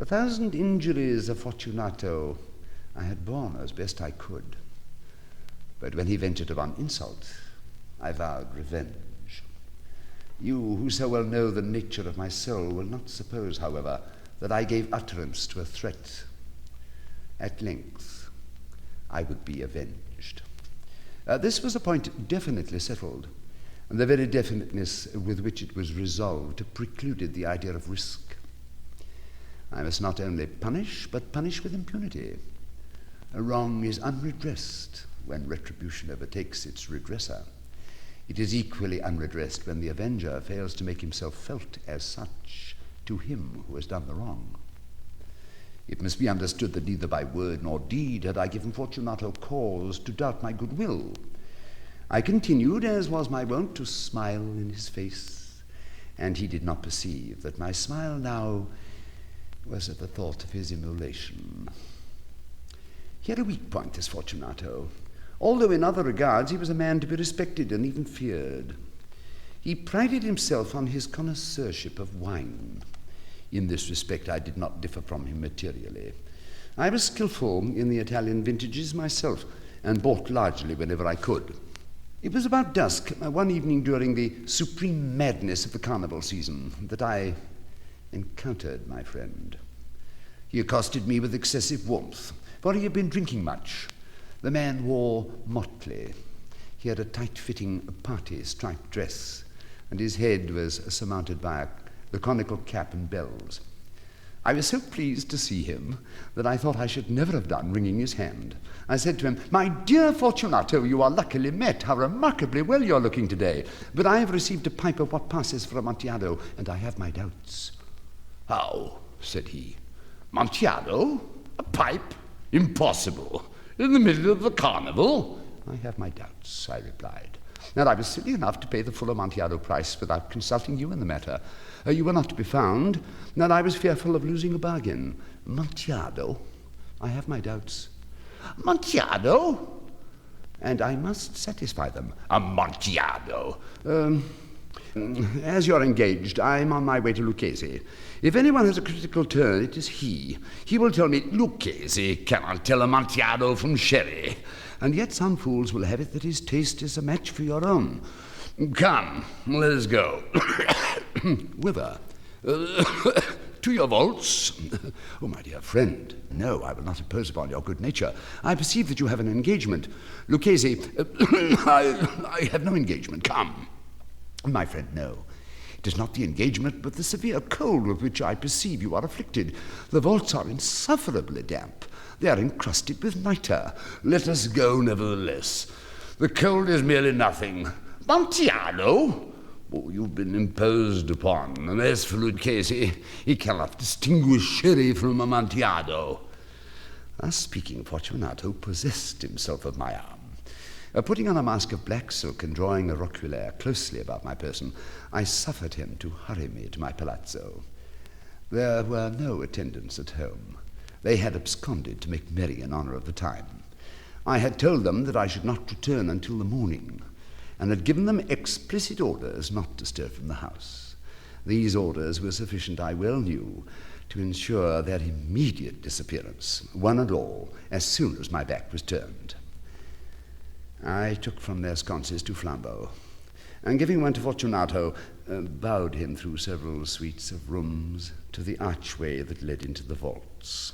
The 1,000 injuries of Fortunato I had borne as best I could. But when he ventured upon insult, I vowed revenge. You, who so well know the nature of my soul, will not suppose, however, that I gave utterance to a threat. At length, I would be avenged. This was a point definitely settled, and the very definiteness with which it was resolved precluded the idea of risk. I must not only punish, but punish with impunity. A wrong is unredressed when retribution overtakes its redresser. It is equally unredressed when the avenger fails to make himself felt as such to him who has done the wrong. It must be understood that neither by word nor deed had I given Fortunato cause to doubt my goodwill. I continued, as was my wont, to smile in his face, and he did not perceive that my smile now was at the thought of his immolation. He had a weak point, this Fortunato, although in other regards he was a man to be respected and even feared. He prided himself on his connoisseurship of wine. In this respect I did not differ from him materially. I was skillful in the Italian vintages myself, and bought largely whenever I could. It was about dusk, one evening during the supreme madness of the carnival season, that I encountered my friend. He accosted me with excessive warmth, for he had been drinking much. The man wore motley. He had a tight-fitting party striped dress, and his head was surmounted by the conical cap and bells. I was so pleased to see him that I thought I should never have done wringing his hand. I said to him, "My dear Fortunato, you are luckily met. How remarkably well you're looking today. But I have received a pipe of what passes for Amontillado, and I have my doubts." "How?" said he. "Amontillado? A pipe? Impossible. In the middle of the carnival?" "I have my doubts," I replied. "And I was silly enough to pay the full Amontillado price without consulting you in the matter. You were not to be found, and I was fearful of losing a bargain. Amontillado? I have my doubts." "Amontillado?" "And I must satisfy them." "Amontillado?" As you're engaged, I'm on my way to Lucchese. If anyone has a critical turn, it is he. He will tell me, Lucchese cannot tell Amontillado from sherry. And yet some fools will have it that his taste is a match for your own. Come, let us go. Whither? To your vaults? Oh, my dear friend, no, I will not impose upon your good nature. I perceive that you have an engagement. Lucchese, I have no engagement. Come. My friend, no. It is not the engagement, but the severe cold with which I perceive you are afflicted. The vaults are insufferably damp. They are encrusted with nitre. Let us go, nevertheless. The cold is merely nothing. Amontillado? Oh, you've been imposed upon. And as for Lucchese, he cannot distinguish sherry from Amontillado. Thus speaking, Fortunato possessed himself of my arm. Putting on a mask of black silk and drawing a roquelaire closely about my person, I suffered him to hurry me to my palazzo. There were no attendants at home. They had absconded to make merry in honor of the time. I had told them that I should not return until the morning, and had given them explicit orders not to stir from the house. These orders were sufficient, I well knew, to ensure their immediate disappearance, one and all, as soon as my back was turned. I took from their sconces 2 flambeaux, and giving one to Fortunato, bowed him through several suites of rooms to the archway that led into the vaults.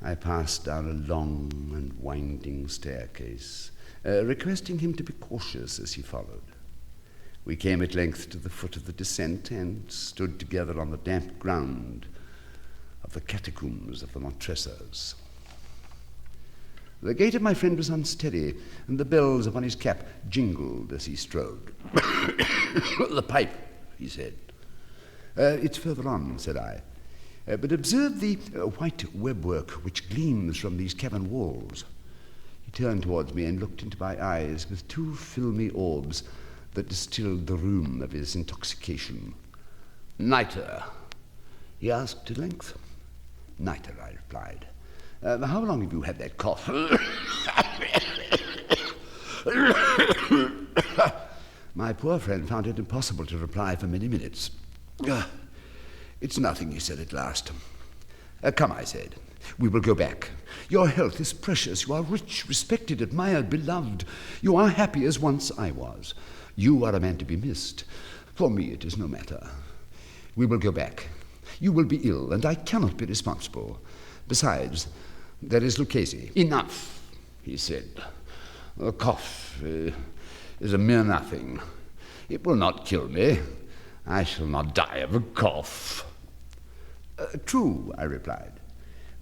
I passed down a long and winding staircase, requesting him to be cautious as he followed. We came at length to the foot of the descent and stood together on the damp ground of the catacombs of the Montresors. The gait of my friend was unsteady, and the bells upon his cap jingled as he strode. "The pipe," he said. "It's further on," said I. "But observe the white webwork which gleams from these cavern walls." He turned towards me and looked into my eyes with 2 filmy orbs that distilled the rheum of his intoxication. "Nitre?" he asked at length. "Nitre," I replied. How long have you had that cough?" My poor friend found it impossible to reply for many minutes. "It's nothing," he said at last. Come, I said. We will go back. Your health is precious. You are rich, respected, admired, beloved. You are happy as once I was. You are a man to be missed. For me it is no matter. We will go back. You will be ill, and I cannot be responsible. Besides, there is Lucchese. Enough, he said. A cough is a mere nothing. It will not kill me. I shall not die of a cough. True, I replied.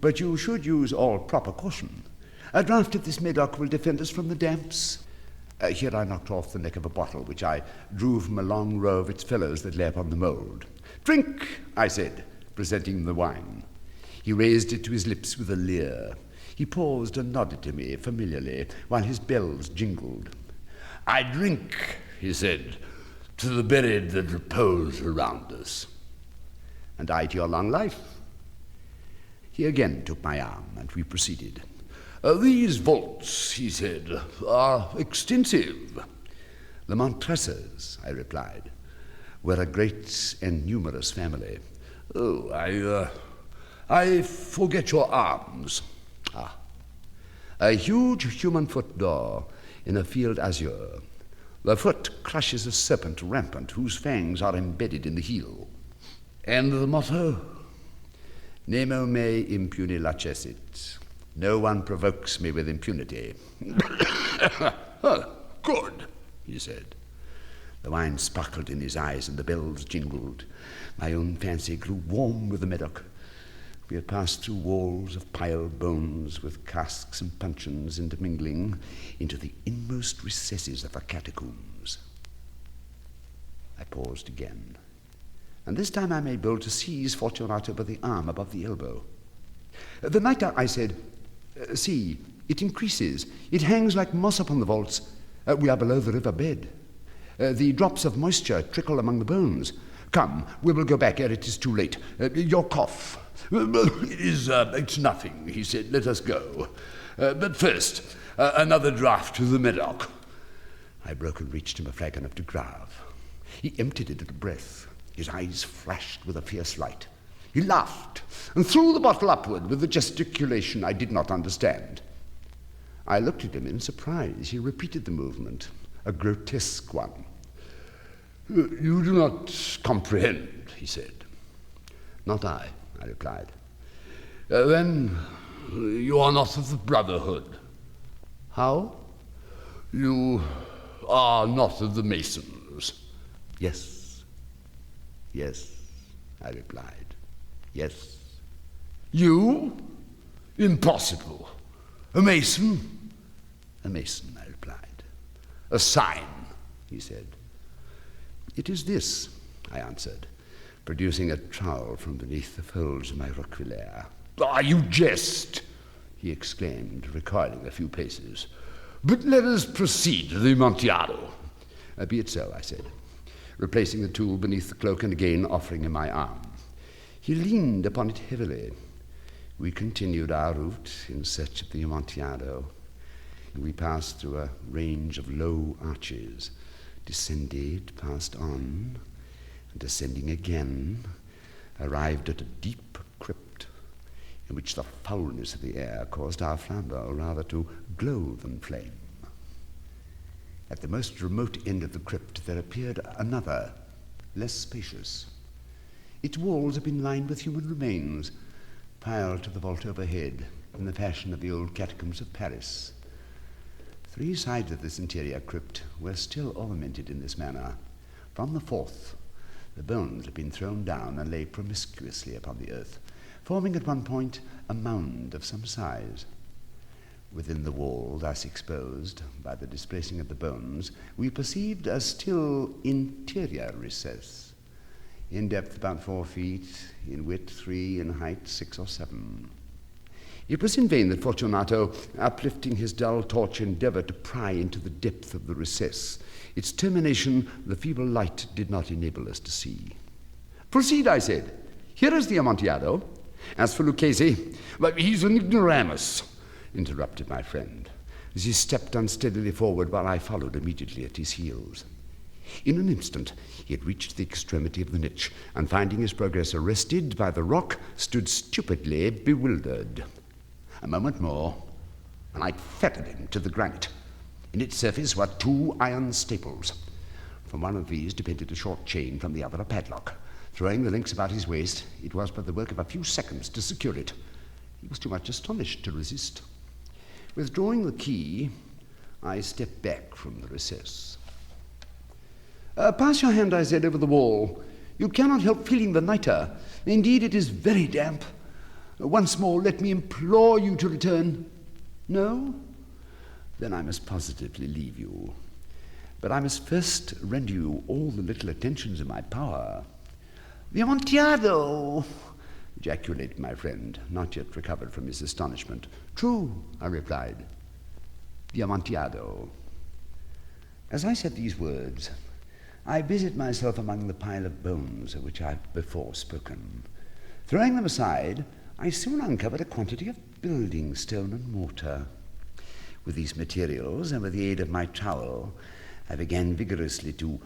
But you should use all proper caution. A draught of this Medoc will defend us from the damps. Here I knocked off the neck of a bottle, which I drew from a long row of its fellows that lay upon the mould. Drink, I said, presenting him the wine. He raised it to his lips with a leer. He paused and nodded to me familiarly, while his bells jingled. I drink, he said, to the buried that repose around us. And I to your long life. He again took my arm, and we proceeded. These vaults, he said, are extensive. The Montresors, I replied, were a great and numerous family. Oh, I forget your arms. A huge human foot d'or in a field azure. The foot crushes a serpent rampant whose fangs are embedded in the heel. And the motto? Nemo me impune lacessit. No one provokes me with impunity. Good, he said. The wine sparkled in his eyes and the bells jingled. My own fancy grew warm with the Medoc. We had passed through walls of piled bones with casks and puncheons intermingling into the inmost recesses of the catacombs. I paused again, and this time I made bold to seize Fortunato by the arm above the elbow. The night, I said, see, it increases. It hangs like moss upon the vaults. We are below the river bed. The drops of moisture trickle among the bones. Come, we will go back ere it is too late. Your cough. It's nothing, he said. Let us go. But first, another draught of the Medoc. I broke and reached him a flagon of de Grave. He emptied it at a breath. His eyes flashed with a fierce light. He laughed and threw the bottle upward with a gesticulation I did not understand. I looked at him in surprise. He repeated the movement, a grotesque one. You do not comprehend, he said. Not I replied. Then you are not of the Brotherhood. How? You are not of the Masons. Yes, I replied. Yes. You? Impossible. A Mason? A Mason, I replied. A sign, he said. It is this, I answered, producing a trowel from beneath the folds of my roquelaire. You jest, he exclaimed, recoiling a few paces. But let us proceed to the Amontillado. Be it so, I said, replacing the tool beneath the cloak and again offering him my arm. He leaned upon it heavily. We continued our route in search of the Amontillado. We passed through a range of low arches, descended, passed on, and ascending again, arrived at a deep crypt in which the foulness of the air caused our flambeau rather to glow than flame. At the most remote end of the crypt there appeared another, less spacious. Its walls had been lined with human remains, piled to the vault overhead in the fashion of the old catacombs of Paris. 3 sides of this interior crypt were still ornamented in this manner. From the fourth, the bones had been thrown down and lay promiscuously upon the earth, forming at one point a mound of some size. Within the wall, thus exposed by the displacing of the bones, we perceived a still interior recess, in depth about 4 feet, in width 3, in height 6 or 7. It was in vain that Fortunato, uplifting his dull torch, endeavored to pry into the depth of the recess. Its termination the feeble light did not enable us to see. Proceed, I said. Here is the Amontillado. As for Lucchese, he's an ignoramus, interrupted my friend, as he stepped unsteadily forward while I followed immediately at his heels. In an instant, he had reached the extremity of the niche, and finding his progress arrested by the rock, stood stupidly bewildered. A moment more, and I fettered him to the granite. In its surface were 2 iron staples. From one of these depended a short chain, from the other a padlock. Throwing the links about his waist, it was but the work of a few seconds to secure it. He was too much astonished to resist. Withdrawing the key, I stepped back from the recess. Pass your hand, I said, over the wall. You cannot help feeling the nitre. Indeed, it is very damp. Once more, let me implore you to return. No? Then I must positively leave you. But I must first render you all the little attentions in my power. The Amontillado! Ejaculated my friend, not yet recovered from his astonishment. True, I replied. The Amontillado. As I said these words, I busied myself among the pile of bones of which I have before spoken. Throwing them aside, I soon uncovered a quantity of building stone and mortar. With these materials, and with the aid of my trowel, I began vigorously to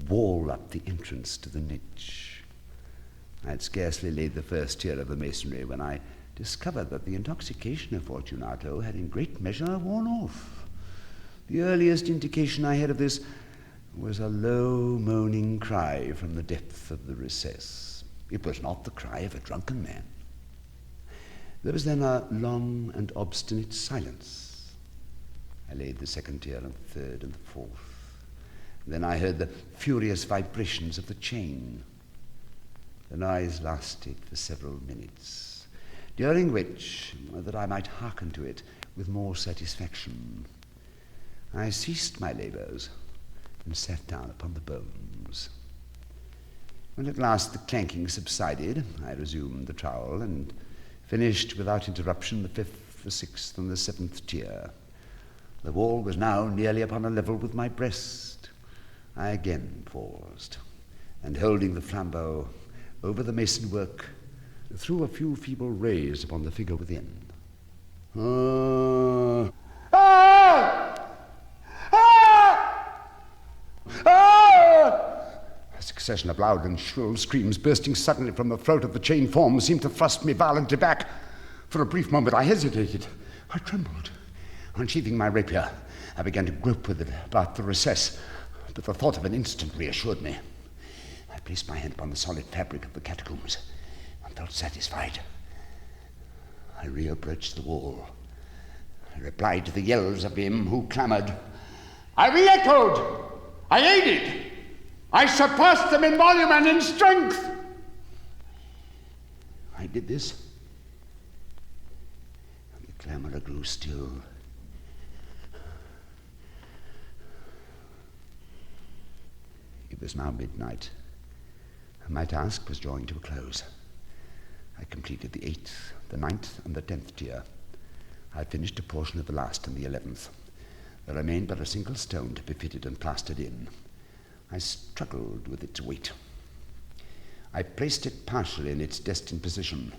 wall up the entrance to the niche. I had scarcely laid the first tier of the masonry when I discovered that the intoxication of Fortunato had in great measure worn off. The earliest indication I had of this was a low moaning cry from the depth of the recess. It was not the cry of a drunken man. There was then a long and obstinate silence. I laid the second tier and the third and the fourth. Then I heard the furious vibrations of the chain. The noise lasted for several minutes, during which, that I might hearken to it with more satisfaction, I ceased my labours and sat down upon the bones. When at last the clanking subsided, I resumed the trowel and finished without interruption the 5th, the 6th, and the 7th tier. The wall was now nearly upon a level with my breast. I again paused, and holding the flambeau over the mason work, threw a few feeble rays upon the figure within. A succession of loud and shrill screams bursting suddenly from the throat of the chain form seemed to thrust me violently back. For a brief moment I hesitated. I trembled. Unsheathing my rapier, I began to grope with it about the recess, but the thought of an instant reassured me. I placed my hand upon the solid fabric of the catacombs and felt satisfied. I reapproached the wall. I replied to the yells of him who clamoured. I re-echoed. I aided. I surpassed them in volume and in strength. I did this, and the clamourer grew still. It was now midnight. My task was drawing to a close. I completed the 8th, the 9th, and the 10th tier. I had finished a portion of the last and the 11th. There remained but a single stone to be fitted and plastered in. I struggled with its weight. I placed it partially in its destined position,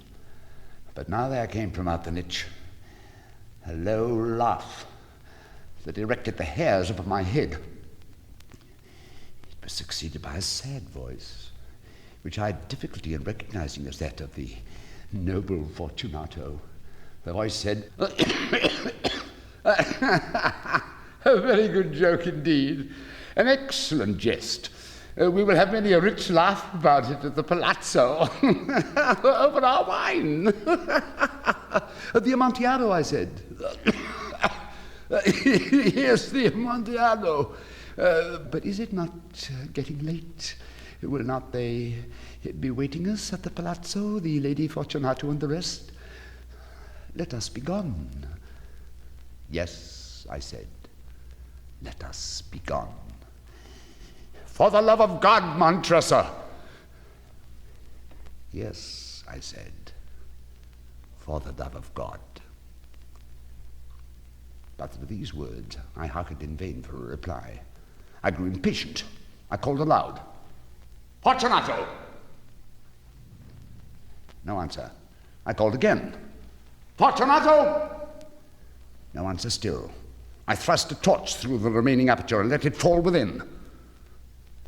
but now there came from out the niche a low laugh that erected the hairs upon my head. It was succeeded by a sad voice, which I had difficulty in recognizing as that of the noble Fortunato. The voice said, a very good joke indeed, an excellent jest. We will have many a rich laugh about it at the palazzo over our wine. The Amontillado, I said. Yes, the Amontillado. But is it not getting late? Will not they be waiting us at the palazzo, the Lady Fortunato and the rest? Let us be gone. Yes, I said. Let us be gone. For the love of God, Montressor. Yes, I said. For the love of God. But to these words I hearkened in vain for a reply. I grew impatient. I called aloud. Fortunato! No answer. I called again. Fortunato! No answer still. I thrust a torch through the remaining aperture and let it fall within.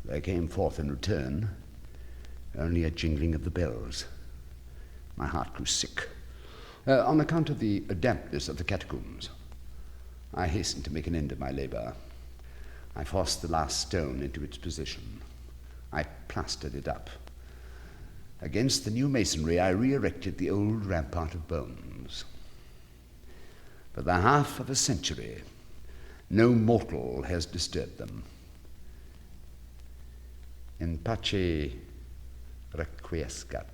There came forth in return only a jingling of the bells. My heart grew sick. On account of the dampness of the catacombs, I hastened to make an end of my labor. I forced the last stone into its position. I plastered it up. Against the new masonry, I re-erected the old rampart of bones. For the half of a century, no mortal has disturbed them. In pace requiescat.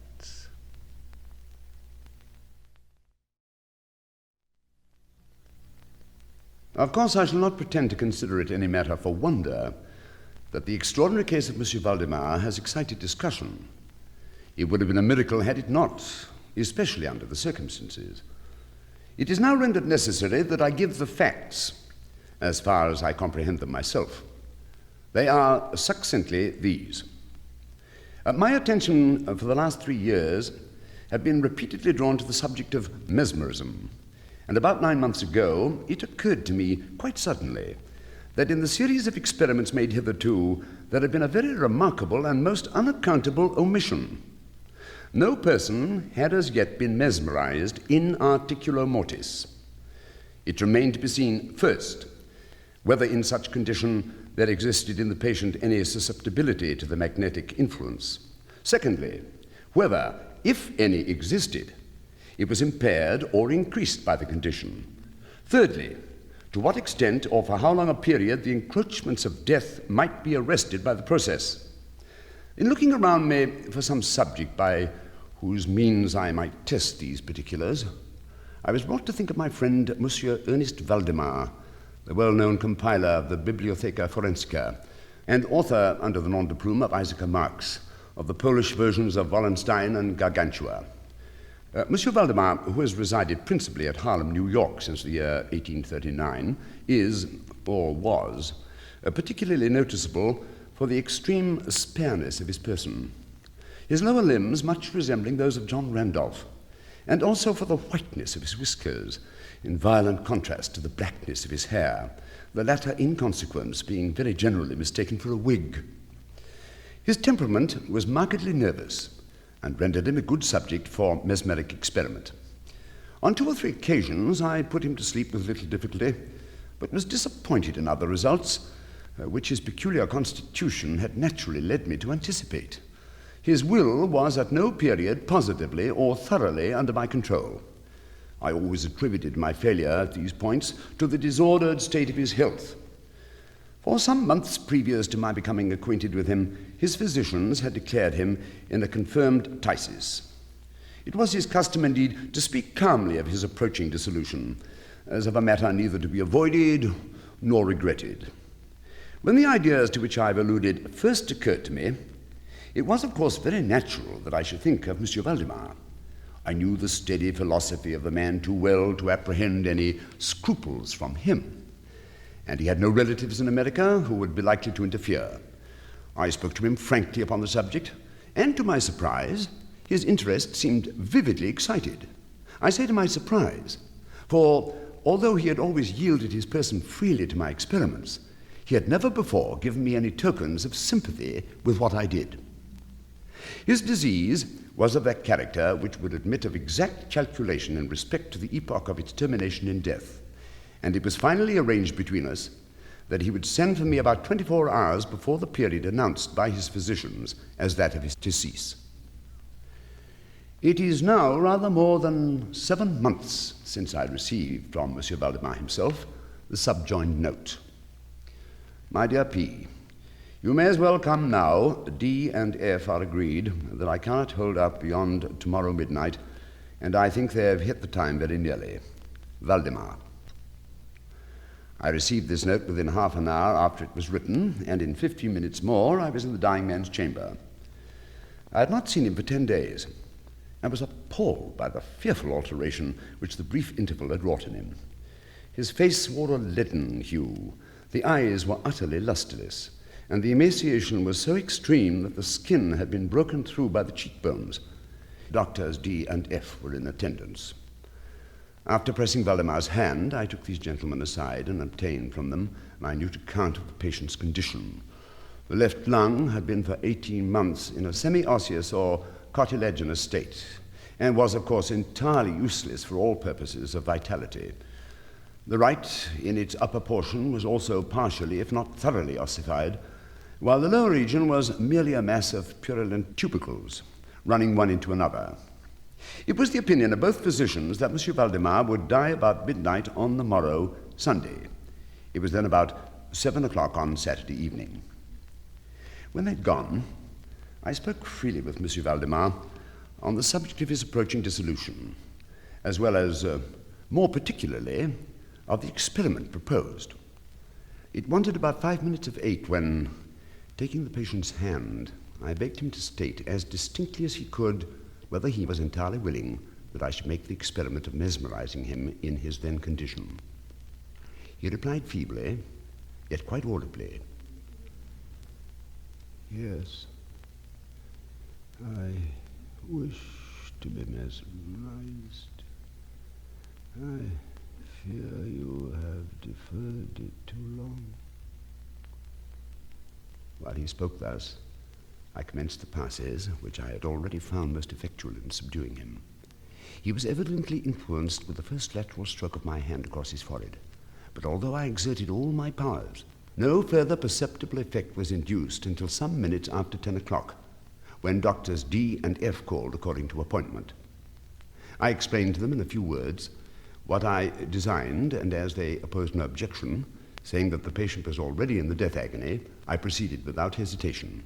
Of course, I shall not pretend to consider it any matter for wonder that the extraordinary case of Monsieur Valdemar has excited discussion. It would have been a miracle had it not, especially under the circumstances. It is now rendered necessary that I give the facts, as far as I comprehend them myself. They are succinctly these. My attention for the last 3 years had been repeatedly drawn to the subject of mesmerism, and about 9 months ago it occurred to me quite suddenly that in the series of experiments made hitherto there had been a very remarkable and most unaccountable omission. No person had as yet been mesmerized in articulo mortis. It remained to be seen, first, whether in such condition there existed in the patient any susceptibility to the magnetic influence. Secondly, whether, if any existed, it was impaired or increased by the condition. Thirdly, to what extent or for how long a period the encroachments of death might be arrested by the process. In looking around me for some subject by whose means I might test these particulars, I was brought to think of my friend Monsieur Ernest Valdemar, the well-known compiler of the Bibliotheca Forensica, and author under the nom de plume of Isaac Marx of the Polish versions of Wallenstein and Gargantua. Monsieur Valdemar, who has resided principally at Harlem, New York since the year 1839, is, or was, particularly noticeable for the extreme spareness of his person, his lower limbs much resembling those of John Randolph, and also for the whiteness of his whiskers, in violent contrast to the blackness of his hair, the latter in consequence being very generally mistaken for a wig. His temperament was markedly nervous, and rendered him a good subject for mesmeric experiment. On 2 or 3 occasions I put him to sleep with little difficulty, but was disappointed in other results, which his peculiar constitution had naturally led me to anticipate. His will was at no period positively or thoroughly under my control. I always attributed my failure at these points to the disordered state of his health. For some months previous to my becoming acquainted with him, his physicians had declared him in a confirmed phthisis. It was his custom, indeed, to speak calmly of his approaching dissolution, as of a matter neither to be avoided nor regretted. When the ideas to which I have alluded first occurred to me, it was, of course, very natural that I should think of Monsieur Valdemar. I knew the steady philosophy of the man too well to apprehend any scruples from him, and he had no relatives in America who would be likely to interfere. I spoke to him frankly upon the subject, and to my surprise, his interest seemed vividly excited. I say to my surprise, for although he had always yielded his person freely to my experiments, he had never before given me any tokens of sympathy with what I did. His disease was of that character which would admit of exact calculation in respect to the epoch of its termination in death, and it was finally arranged between us that he would send for me about 24 hours before the period announced by his physicians as that of his decease. It is now rather more than 7 months since I received from Monsieur Valdemar himself the subjoined note. My dear P., you may as well come now. D and F are agreed that I cannot hold up beyond tomorrow midnight, and I think they have hit the time very nearly. Valdemar. I received this note within half an hour after it was written, and in 15 minutes more I was in the dying man's chamber. I had not seen him for 10 days, and was appalled by the fearful alteration which the brief interval had wrought in him. His face wore a leaden hue, the eyes were utterly lustreless, and the emaciation was so extreme that the skin had been broken through by the cheekbones. Doctors D and F were in attendance. After pressing Valdemar's hand, I took these gentlemen aside and obtained from them a minute account of the patient's condition. The left lung had been for 18 months in a semi-osseous or cartilaginous state, and was, of course, entirely useless for all purposes of vitality. The right, in its upper portion, was also partially, if not thoroughly, ossified, while the lower region was merely a mass of purulent tubercles, running one into another. It was the opinion of both physicians that Monsieur Valdemar would die about midnight on the morrow, Sunday. It was then about 7 o'clock on Saturday evening. When they'd gone, I spoke freely with Monsieur Valdemar on the subject of his approaching dissolution, as well as, more particularly, of the experiment proposed. It wanted about 5 minutes of 8 when, taking the patient's hand, I begged him to state as distinctly as he could whether he was entirely willing that I should make the experiment of mesmerizing him in his then condition. He replied feebly, yet quite audibly, "Yes, I wish to be mesmerized. I fear you have deferred it too long." While he spoke thus, I commenced the passes which I had already found most effectual in subduing him. He was evidently influenced with the first lateral stroke of my hand across his forehead, but although I exerted all my powers, no further perceptible effect was induced until some minutes after 10 o'clock, when doctors D and F called according to appointment. I explained to them in a few words what I designed, and as they opposed no objection, saying that the patient was already in the death agony, I proceeded without hesitation,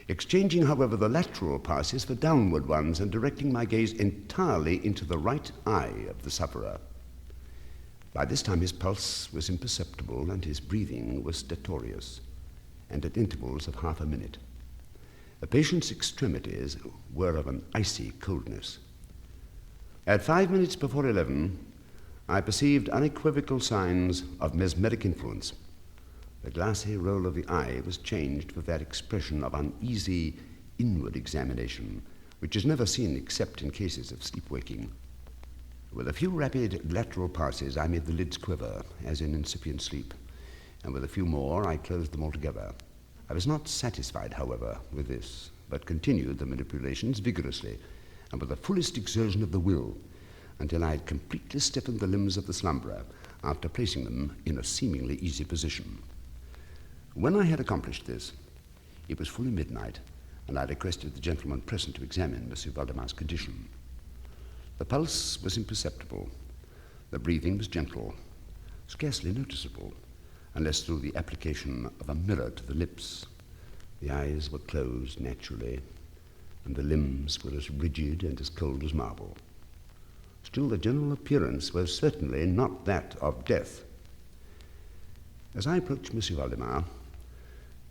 exchanging, however, the lateral passes for downward ones and directing my gaze entirely into the right eye of the sufferer. By this time his pulse was imperceptible and his breathing was stertorous, and at intervals of half a minute. The patient's extremities were of an icy coldness. At 5 minutes before 11, I perceived unequivocal signs of mesmeric influence. The glassy roll of the eye was changed for that expression of uneasy inward examination, which is never seen except in cases of sleep-waking. With a few rapid lateral passes, I made the lids quiver, as in incipient sleep, and with a few more, I closed them altogether. I was not satisfied, however, with this, but continued the manipulations vigorously, and with the fullest exertion of the will, until I had completely stiffened the limbs of the slumberer, after placing them in a seemingly easy position. When I had accomplished this, it was fully midnight, and I requested the gentleman present to examine Monsieur Valdemar's condition. The pulse was imperceptible. The breathing was gentle, scarcely noticeable, unless through the application of a mirror to the lips. The eyes were closed naturally, and the limbs were as rigid and as cold as marble. Still, the general appearance was certainly not that of death. As I approached Monsieur Valdemar,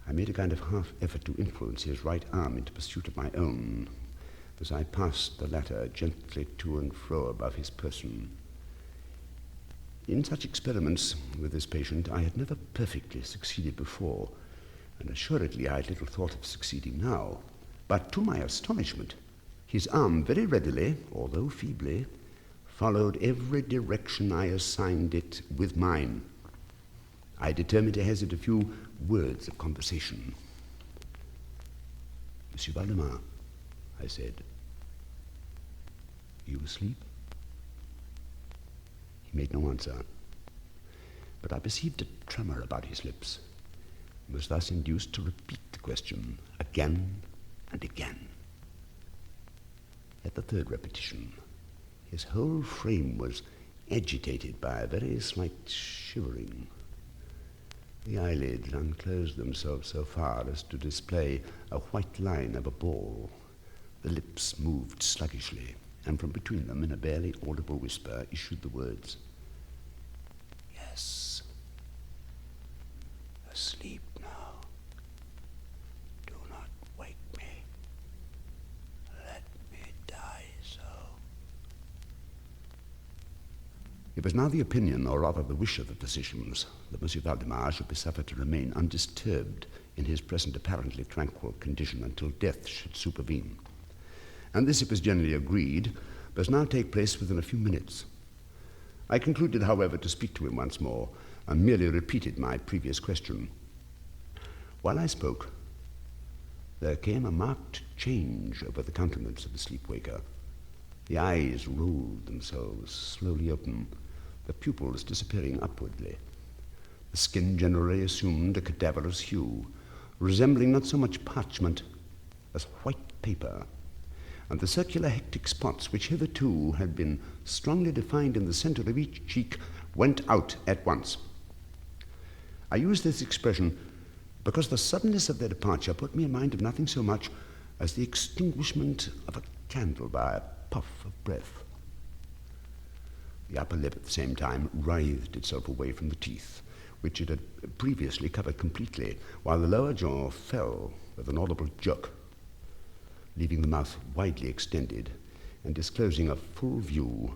I made a kind of half effort to influence his right arm into pursuit of my own, as I passed the latter gently to and fro above his person. In such experiments with this patient, I had never perfectly succeeded before, and assuredly I had little thought of succeeding now. But to my astonishment, his arm very readily, although feebly, followed every direction I assigned it with mine. I determined to hazard a few words of conversation. "Monsieur Valdemar," I said, "you asleep?" He made no answer, but I perceived a tremor about his lips, and was thus induced to repeat the question again and again. At the third repetition, his whole frame was agitated by a very slight shivering. The eyelids unclosed themselves so far as to display a white line of a ball. The lips moved sluggishly, and from between them, in a barely audible whisper, issued the words, "Yes, asleep now. Do not wake me. Let me die so." It was now the opinion, or rather the wish of the physicians, that Monsieur Valdemar should be suffered to remain undisturbed in his present apparently tranquil condition until death should supervene. And this, it was generally agreed, must now take place within a few minutes. I concluded, however, to speak to him once more, and merely repeated my previous question. While I spoke, There came a marked change over the countenance of the sleepwaker. The eyes rolled themselves slowly open, the pupils disappearing upwardly. The skin generally assumed a cadaverous hue, resembling not so much parchment as white paper, and the circular hectic spots which hitherto had been strongly defined in the center of each cheek went out at once. I use this expression because the suddenness of their departure put me in mind of nothing so much as the extinguishment of a candle by a puff of breath. The upper lip at the same time writhed itself away from the teeth, which it had previously covered completely, while the lower jaw fell with an audible jerk, leaving the mouth widely extended and disclosing a full view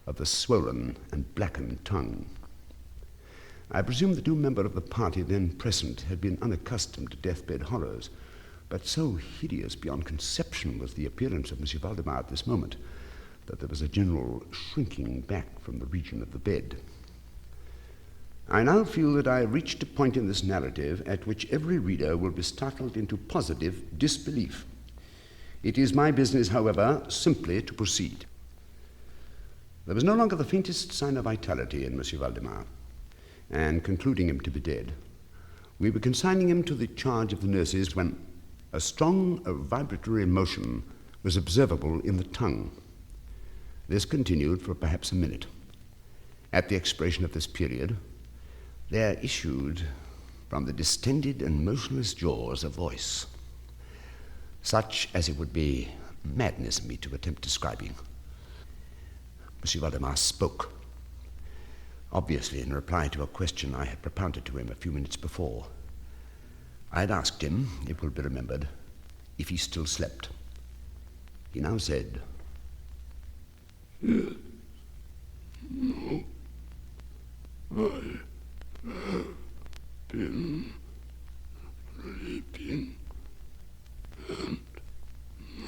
of the swollen and blackened tongue. I presume the doomed member of the party then present had been unaccustomed to deathbed horrors, but so hideous beyond conception was the appearance of Monsieur Valdemar at this moment that there was a general shrinking back from the region of the bed. I now feel that I have reached a point in this narrative at which every reader will be startled into positive disbelief. It is my business, however, simply to proceed. There was no longer the faintest sign of vitality in Monsieur Valdemar, and concluding him to be dead, we were consigning him to the charge of the nurses when a strong vibratory motion was observable in the tongue. This continued for perhaps a minute. At the expiration of this period, there issued from the distended and motionless jaws a voice, such as it would be madness of me to attempt describing. Monsieur Valdemar spoke, obviously in reply to a question I had propounded to him a few minutes before. I had asked him, it will be remembered, if he still slept. He now said, "Yes. No. I have been sleeping, and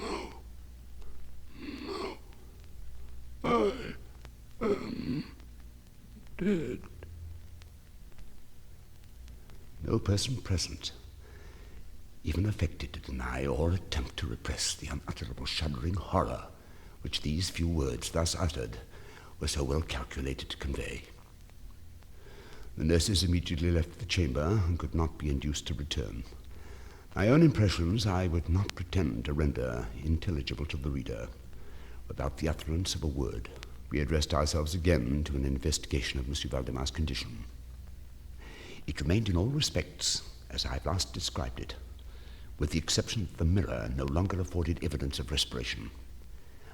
now I am dead." No person present even affected to deny or attempt to repress the unutterable shuddering horror which these few words thus uttered were so well calculated to convey. The nurses immediately left the chamber and could not be induced to return. My own impressions I would not pretend to render intelligible to the reader. Without the utterance of a word, we addressed ourselves again to an investigation of Monsieur Valdemar's condition. It remained in all respects as I have last described it, with the exception that the mirror no longer afforded evidence of respiration.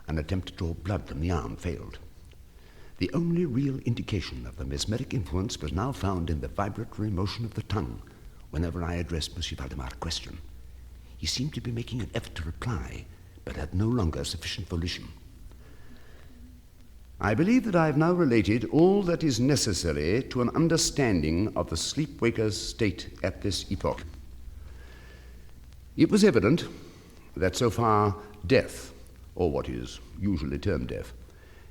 An attempt to draw blood from the arm failed. The only real indication of the mesmeric influence was now found in the vibratory motion of the tongue whenever I addressed Monsieur Valdemar a question. He seemed to be making an effort to reply, but had no longer sufficient volition. I believe that I have now related all that is necessary to an understanding of the sleepwaker's state at this epoch. It was evident that so far death, or what is usually termed death,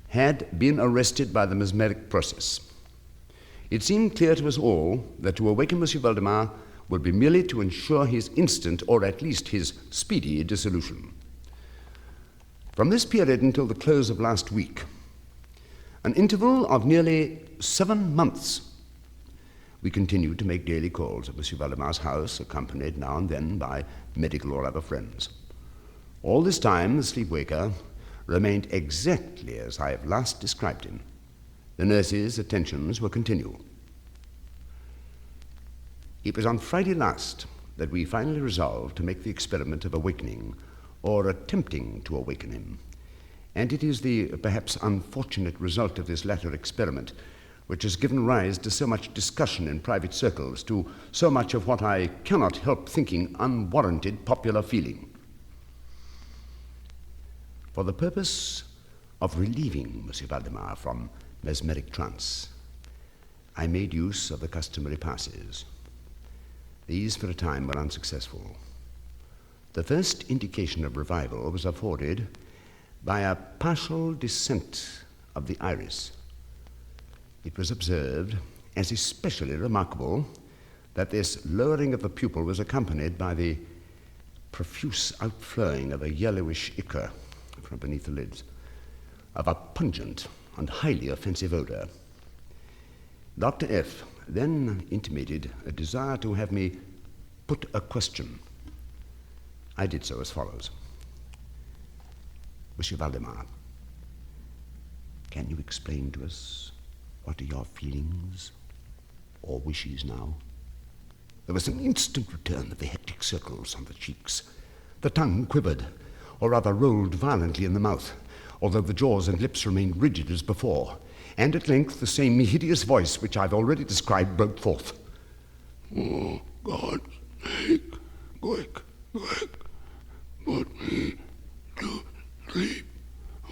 had been arrested by the mesmeric process. It seemed clear to us all that to awaken Monsieur Valdemar would be merely to ensure his instant, or at least his speedy, dissolution. From this period until the close of last week, an interval of nearly 7 months, we continued to make daily calls at Monsieur Valdemar's house, accompanied now and then by medical or other friends. All this time, the sleepwaker remained exactly as I have last described him. The nurses' attentions were continual. It was on Friday last that we finally resolved to make the experiment of awakening, or attempting to awaken him. And it is the perhaps unfortunate result of this latter experiment which has given rise to so much discussion in private circles, to so much of what I cannot help thinking unwarranted popular feeling. For the purpose of relieving Monsieur Valdemar from mesmeric trance, I made use of the customary passes. These for a time were unsuccessful. The first indication of revival was afforded by a partial descent of the iris. It was observed as especially remarkable that this lowering of the pupil was accompanied by the profuse outflowing of a yellowish ichor from beneath the lids, of a pungent and highly offensive odor. Dr. F. then intimated a desire to have me put a question. I did so as follows. Monsieur Valdemar, can you explain to us what are your feelings or wishes now? There was an instant return of the hectic circles on the cheeks. The tongue quivered, or rather rolled violently in the mouth, although the jaws and lips remained rigid as before. And at length the same hideous voice which I've already described broke forth. For God's sake, quick, put me to sleep.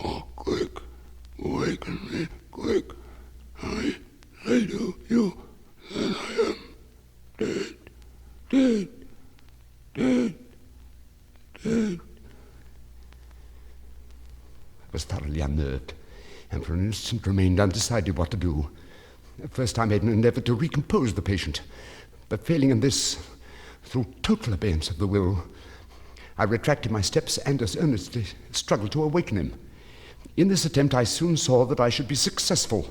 Oh, quick, awaken me, quick. I say to you that I am dead. I was thoroughly unnerved, and for an instant remained undecided what to do. At first I made an endeavor to recompose the patient, but failing in this, through total abeyance of the will, I retracted my steps and as earnestly struggled to awaken him. In this attempt I soon saw that I should be successful,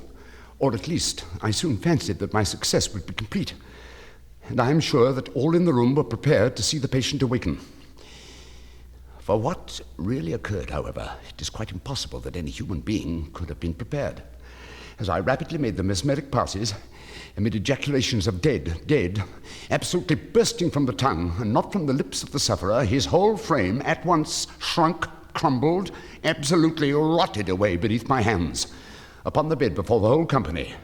or at least I soon fancied that my success would be complete, and I am sure that all in the room were prepared to see the patient awaken. For what really occurred, however, it is quite impossible that any human being could have been prepared. As I rapidly made the mesmeric passes, amid ejaculations of dead, absolutely bursting from the tongue and not from the lips of the sufferer, his whole frame at once shrunk, crumbled, absolutely rotted away beneath my hands. Upon the bed before the whole company,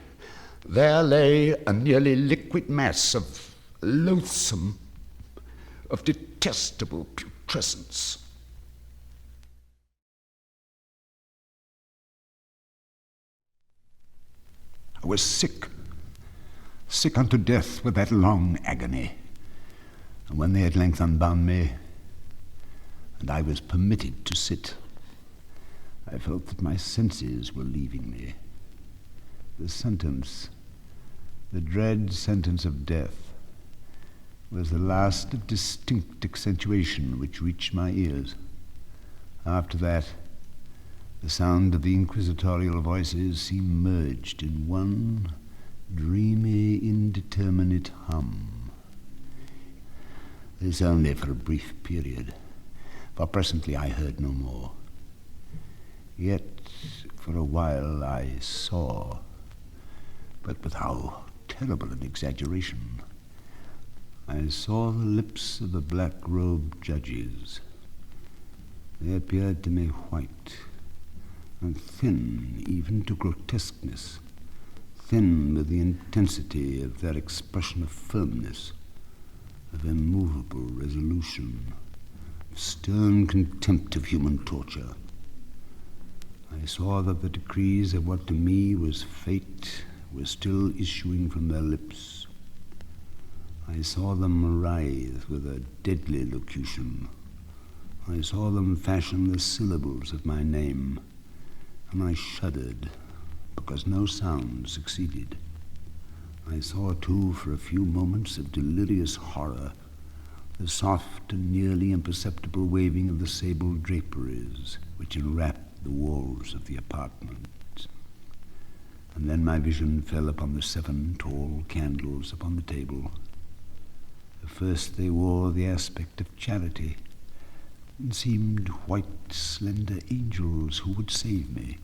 there lay a nearly liquid mass of loathsome, of detestable putrescence. I was sick unto death with that long agony. And when they at length unbound me, and I was permitted to sit, I felt that my senses were leaving me. The sentence, the dread sentence of death, was the last distinct accentuation which reached my ears. After that, the sound of the inquisitorial voices seemed merged in one dreamy, indeterminate hum. This only for a brief period, for presently I heard no more. Yet for a while I saw, but with how terrible an exaggeration. I saw the lips of the black-robed judges. They appeared to me white, and thin even to grotesqueness, thin with the intensity of their expression of firmness, of immovable resolution, of stern contempt of human torture. I saw that the decrees of what to me was fate were still issuing from their lips. I saw them writhe with a deadly locution. I saw them fashion the syllables of my name, and I shuddered because no sound succeeded. I saw, too, for a few moments of delirious horror, the soft and nearly imperceptible waving of the sable draperies which enwrapped the walls of the apartment. And then my vision fell upon the 7 tall candles upon the table. At first they wore the aspect of charity, and seemed white, slender angels who would save me.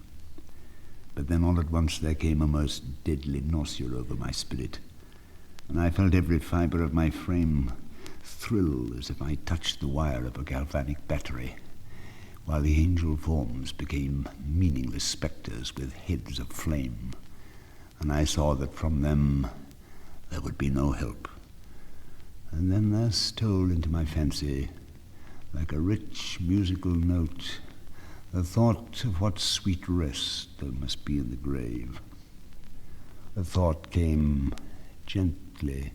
But then all at once there came a most deadly nausea over my spirit, and I felt every fibre of my frame thrill as if I touched the wire of a galvanic battery, while the angel forms became meaningless spectres with heads of flame, and I saw that from them there would be no help. And then there stole into my fancy, like a rich musical note, the thought of what sweet rest there must be in the grave. The thought came gently,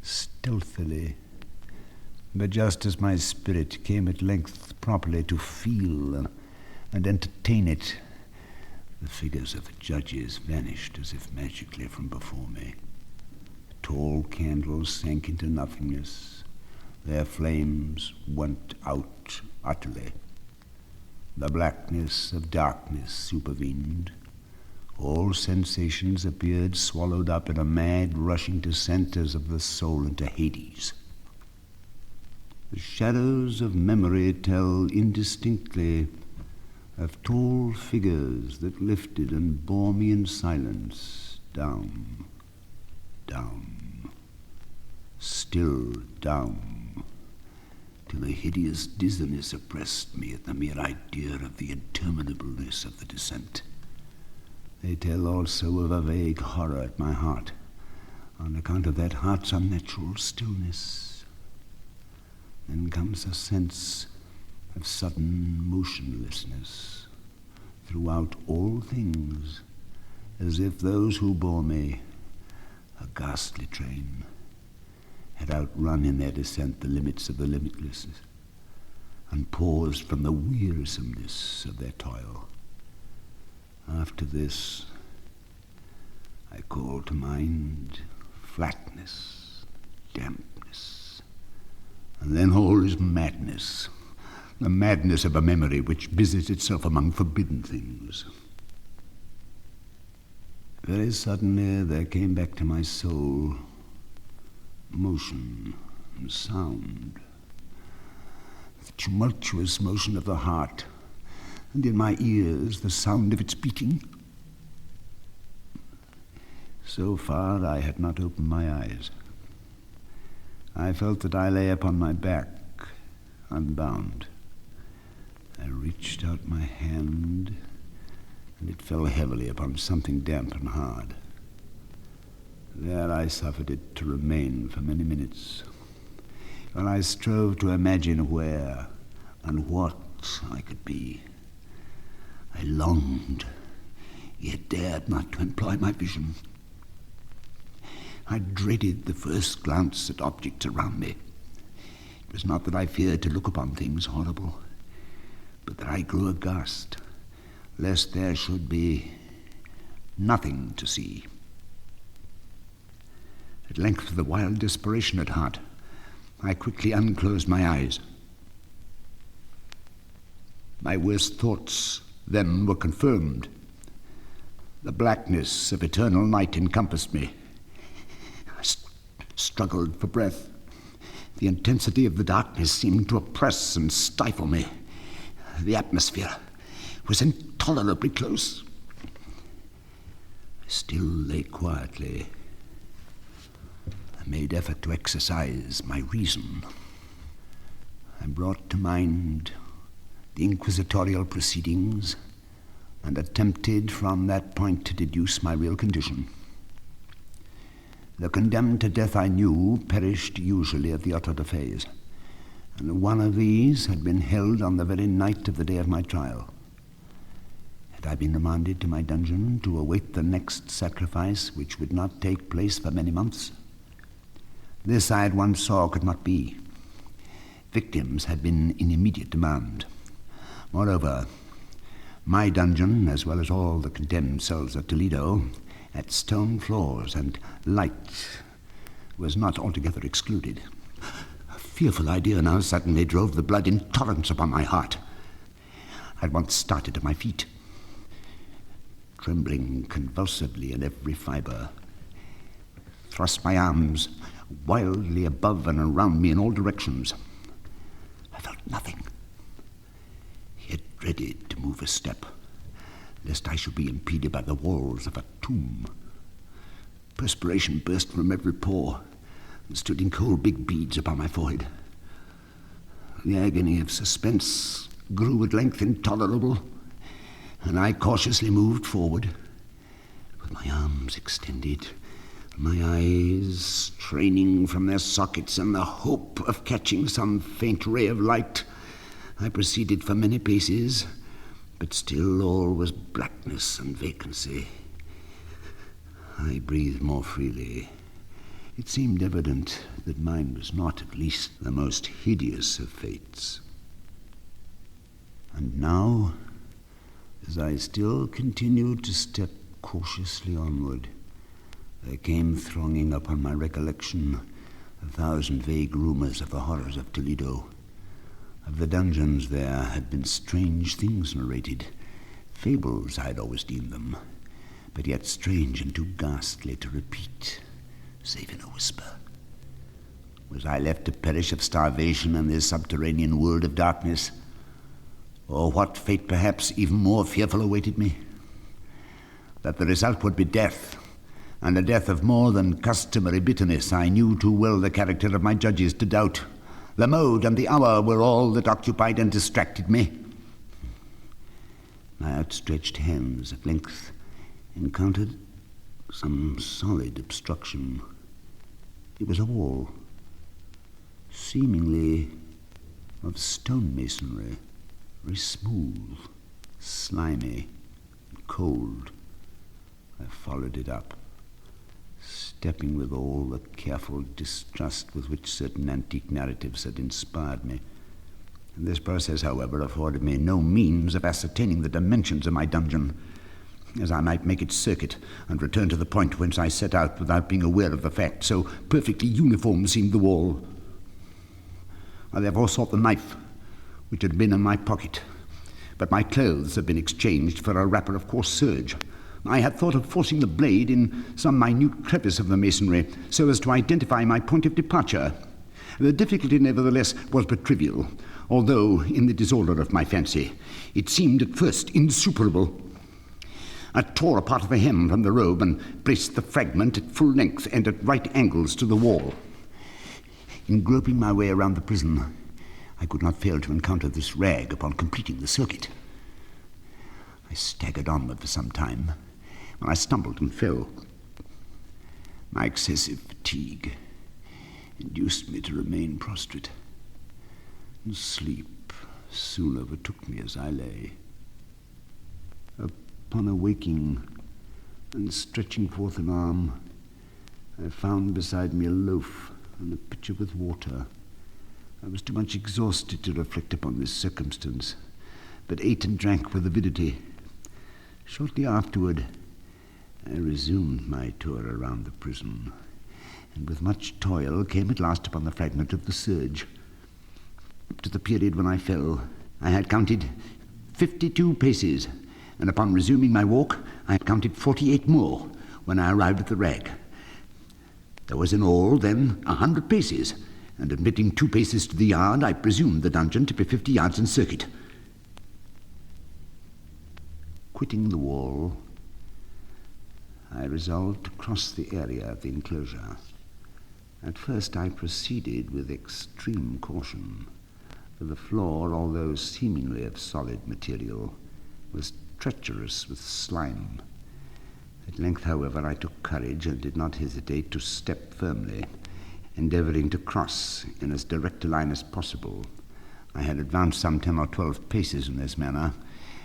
stealthily, but just as my spirit came at length properly to feel and entertain it, the figures of the judges vanished as if magically from before me. The tall candles sank into nothingness. Their flames went out utterly. The blackness of darkness supervened. All sensations appeared swallowed up in a mad rushing descent as of the soul into Hades. The shadows of memory tell indistinctly of tall figures that lifted and bore me in silence down, down, still down, till a hideous dizziness oppressed me at the mere idea of the interminableness of the descent. They tell also of a vague horror at my heart, on account of that heart's unnatural stillness. Then comes a sense of sudden motionlessness throughout all things, as if those who bore me, a ghastly train, had outrun in their descent the limits of the limitless, and paused from the wearisomeness of their toil. After this, I call to mind flatness, dampness, and then all is madness, the madness of a memory which busies itself among forbidden things. Very suddenly there came back to my soul motion and sound, the tumultuous motion of the heart, and in my ears the sound of its beating. So far I had not opened my eyes. I felt that I lay upon my back, unbound. I reached out my hand, and it fell heavily upon something damp and hard. There I suffered it to remain for many minutes, while I strove to imagine where and what I could be. I longed, yet dared not to employ my vision. I dreaded the first glance at objects around me. It was not that I feared to look upon things horrible, but that I grew aghast, lest there should be nothing to see. At length, with a wild desperation at heart, I quickly unclosed my eyes. My worst thoughts then were confirmed. The blackness of eternal night encompassed me. I struggled for breath. The intensity of the darkness seemed to oppress and stifle me. The atmosphere was intolerably close. I still lay quietly. I made effort to exercise my reason. I brought to mind the inquisitorial proceedings, and attempted from that point to deduce my real condition. The condemned to death I knew perished usually at the auto da fe's, and one of these had been held on the very night of the day of my trial. Had I been remanded to my dungeon to await the next sacrifice, which would not take place for many months? This I at once saw could not be. Victims had been in immediate demand. Moreover, my dungeon, as well as all the condemned cells of Toledo, had stone floors, and light was not altogether excluded. A fearful idea now suddenly drove the blood in torrents upon my heart. I at once started to my feet, trembling convulsively in every fibre, thrust my arms wildly above and around me in all directions. I felt nothing, yet dreaded to move a step, lest I should be impeded by the walls of a tomb. Perspiration burst from every pore and stood in cold big beads upon my forehead. The agony of suspense grew at length intolerable, and I cautiously moved forward, with my arms extended, my eyes straining from their sockets in the hope of catching some faint ray of light. I proceeded for many paces, but still all was blackness and vacancy. I breathed more freely. It seemed evident that mine was not, at least, the most hideous of fates. And now, as I still continued to step cautiously onward, there came thronging upon my recollection 1,000 vague rumors of the horrors of Toledo. Of the dungeons there had been strange things narrated. Fables I had always deemed them, but yet strange and too ghastly to repeat, save in a whisper. Was I left to perish of starvation in this subterranean world of darkness? Or what fate perhaps even more fearful awaited me? That the result would be death, and a death of more than customary bitterness, I knew too well the character of my judges to doubt. The mode and the hour were all that occupied and distracted me. My outstretched hands at length encountered some solid obstruction. It was a wall, seemingly of stone masonry, very smooth, slimy, and cold. I followed it up, stepping with all the careful distrust with which certain antique narratives had inspired me. This process, however, afforded me no means of ascertaining the dimensions of my dungeon, as I might make its circuit and return to the point whence I set out without being aware of the fact. So perfectly uniform seemed the wall. I therefore sought the knife, which had been in my pocket, but my clothes had been exchanged for a wrapper of coarse serge. I had thought of forcing the blade in some minute crevice of the masonry so as to identify my point of departure. The difficulty, nevertheless, was but trivial, although, in the disorder of my fancy, it seemed at first insuperable. I tore a part of the hem from the robe and placed the fragment at full length and at right angles to the wall. In groping my way around the prison, I could not fail to encounter this rag upon completing the circuit. I staggered onward for some time, when I stumbled and fell. My excessive fatigue induced me to remain prostrate, and sleep soon overtook me as I lay. Upon awaking and stretching forth an arm, I found beside me a loaf and a pitcher with water. I was too much exhausted to reflect upon this circumstance, but ate and drank with avidity. Shortly afterward, I resumed my tour around the prison, and with much toil came at last upon the fragment of the serge. Up to the period when I fell, I had counted 52 paces, and upon resuming my walk, I had counted 48 more when I arrived at the rag. There was in all, then, 100 paces, and admitting 2 paces to the yard, I presumed the dungeon to be 50 yards in circuit. Quitting the wall, I resolved to cross the area of the enclosure. At first I proceeded with extreme caution, for the floor, although seemingly of solid material, was treacherous with slime. At length, however, I took courage and did not hesitate to step firmly, endeavoring to cross in as direct a line as possible. I had advanced some 10 or 12 paces in this manner,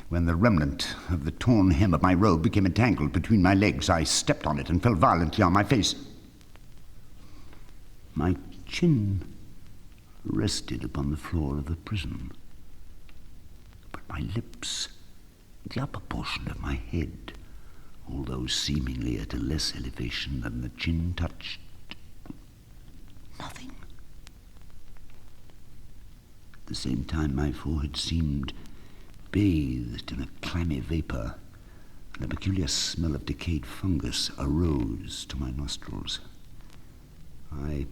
when the remnant of the torn hem of my robe became entangled between my legs. I stepped on it and fell violently on my face. My chin rested upon the floor of the prison, but my lips, the upper portion of my head, although seemingly at a less elevation than the chin, touched nothing. At the same time, my forehead seemed bathed in a clammy vapor, and a peculiar smell of decayed fungus arose to my nostrils. I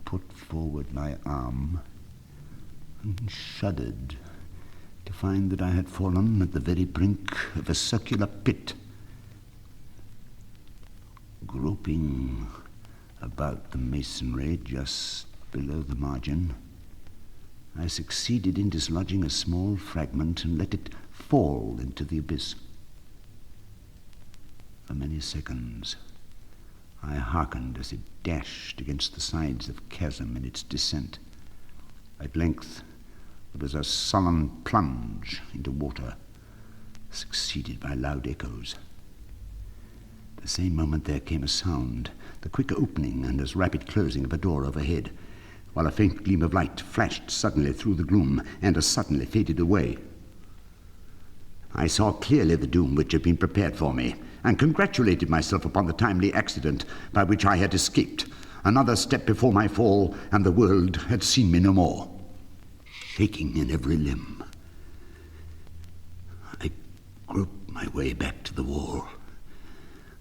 put forward my arm and shuddered to find that I had fallen at the very brink of a circular pit. Groping about the masonry just below the margin, I succeeded in dislodging a small fragment and let it fall into the abyss. For many seconds, I hearkened as it dashed against the sides of the chasm in its descent. At length, there was a sullen plunge into water, succeeded by loud echoes. At the same moment there came a sound, the quick opening and as rapid closing of a door overhead, while a faint gleam of light flashed suddenly through the gloom and as suddenly faded away. I saw clearly the doom which had been prepared for me, and congratulated myself upon the timely accident by which I had escaped. Another step before my fall, and the world had seen me no more. Shaking in every limb, I groped my way back to the wall,